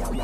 Hello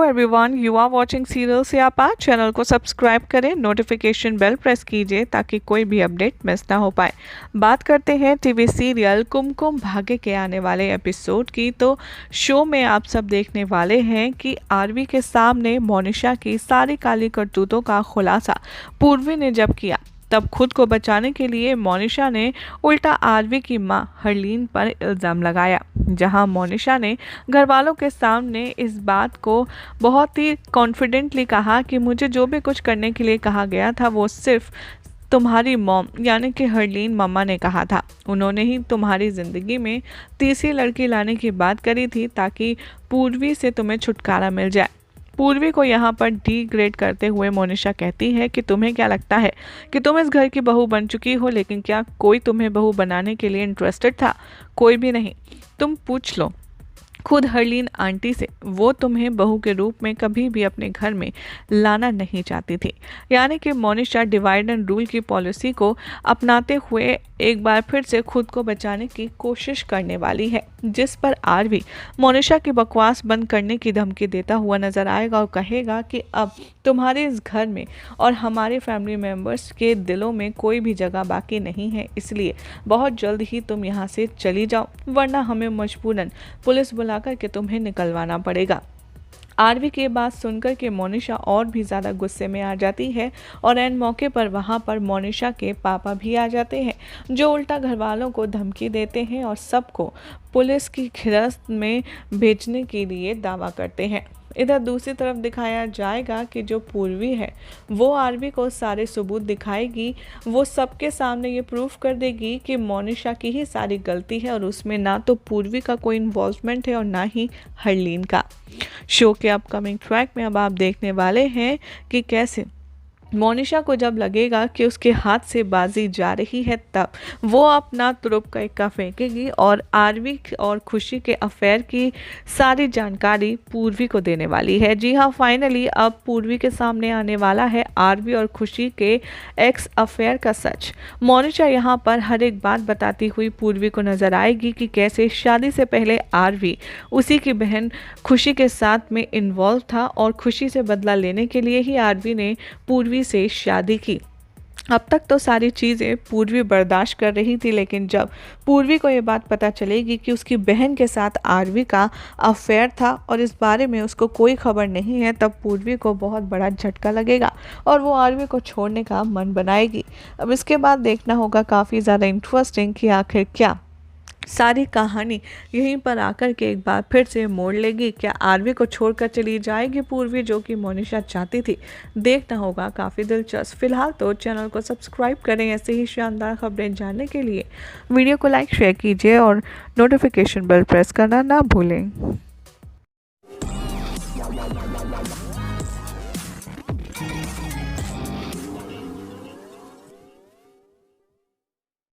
everyone, you are watching serial Siyapa. Channel को subscribe करें, notification bell press कीजिए ताकि कोई भी अपडेट मिस ना हो पाए। बात करते हैं टीवी सीरियल कुमकुम भाग्य के आने वाले एपिसोड की। तो शो में आप सब देखने वाले हैं कि आरवी के सामने मोनिशा की सारी काली करतूतों का खुलासा पूर्वी ने जब किया, तब खुद को बचाने के लिए मोनिशा ने उल्टा आरवी की मां हरलीन पर इल्ज़ाम लगाया, जहां मोनिशा ने घर वालों के सामने इस बात को बहुत ही कॉन्फिडेंटली कहा कि मुझे जो भी कुछ करने के लिए कहा गया था वो सिर्फ तुम्हारी मॉम यानी कि हरलीन मम्मा ने कहा था। उन्होंने ही तुम्हारी ज़िंदगी में तीसरी लड़की लाने की बात करी थी ताकि पूर्वी से तुम्हें छुटकारा मिल जाए। पूर्वी को यहाँ पर डिग्रेड करते हुए मोनिशा कहती है कि तुम्हें क्या लगता है कि तुम इस घर की बहू बन चुकी हो, लेकिन क्या कोई तुम्हें बहू बनाने के लिए इंटरेस्टेड था? कोई भी नहीं। तुम पूछ लो खुद हरलीन आंटी से, वो तुम्हें बहू के रूप में कभी भी अपने घर में लाना नहीं चाहती थी। यानी कि मोनिशा डिवाइड एंड रूल की पॉलिसी को अपनाते हुए एक बार फिर से खुद को बचाने की कोशिश करने वाली है, जिस पर आरवी मोनिशा की बकवास बंद करने की धमकी देता हुआ नजर आएगा और कहेगा कि अब तुम्हारे इस घर में और हमारे फैमिली मेम्बर्स के दिलों में कोई भी जगह बाकी नहीं है, इसलिए बहुत जल्द ही तुम यहाँ से चली जाओ, वरना हमें मजबूरन पुलिस बुलाकर के तुम्हें निकलवाना पड़ेगा। आरवी की बात सुनकर के मोनिशा और भी ज़्यादा गुस्से में आ जाती है और एन मौके पर वहाँ पर मोनिशा के पापा भी आ जाते हैं, जो उल्टा घर वालों को धमकी देते हैं और सबको पुलिस की हिरासत में भेजने के लिए दावा करते हैं। इधर दूसरी तरफ दिखाया जाएगा कि जो पूर्वी है वो आरवी को सारे सबूत दिखाएगी। वो सबके सामने ये प्रूफ कर देगी कि मोनिशा की ही सारी गलती है और उसमें ना तो पूर्वी का कोई इन्वॉल्वमेंट है और ना ही हरलीन का। शो के अपकमिंग ट्रैक में अब आप देखने वाले हैं कि कैसे मोनिशा को जब लगेगा कि उसके हाथ से बाजी जा रही है, तब वो अपना तुरुप का इक्का फेंकेगी और आरवी और खुशी के अफेयर की सारी जानकारी पूर्वी को देने वाली है। जी हाँ, फाइनली अब पूर्वी के सामने आने वाला है आरवी और खुशी के एक्स अफेयर का सच। मोनिशा यहाँ पर हर एक बात बताती हुई पूर्वी को नजर आएगी कि कैसे शादी से पहले आरवी उसी की बहन खुशी के साथ में इन्वॉल्व था और खुशी से बदला लेने के लिए ही आरवी ने पूर्वी से शादी की। अब तक तो सारी चीज़ें पूर्वी बर्दाश्त कर रही थी, लेकिन जब पूर्वी को ये बात पता चलेगी कि उसकी बहन के साथ आरवी का अफेयर था और इस बारे में उसको कोई खबर नहीं है, तब पूर्वी को बहुत बड़ा झटका लगेगा और वो आरवी को छोड़ने का मन बनाएगी। अब इसके बाद देखना होगा काफ़ी ज़्यादा इंटरेस्टिंग कि आखिर क्या सारी कहानी यहीं पर आकर के एक बार फिर से मोड़ लेगी। क्या आरवी को छोड़कर चली जाएगी पूर्वी, जो कि मोनिशा चाहती थी? देखना होगा, काफ़ी दिलचस्प। फिलहाल तो चैनल को सब्सक्राइब करें ऐसे ही शानदार खबरें जानने के लिए। वीडियो को लाइक शेयर कीजिए और नोटिफिकेशन बेल प्रेस करना ना भूलें।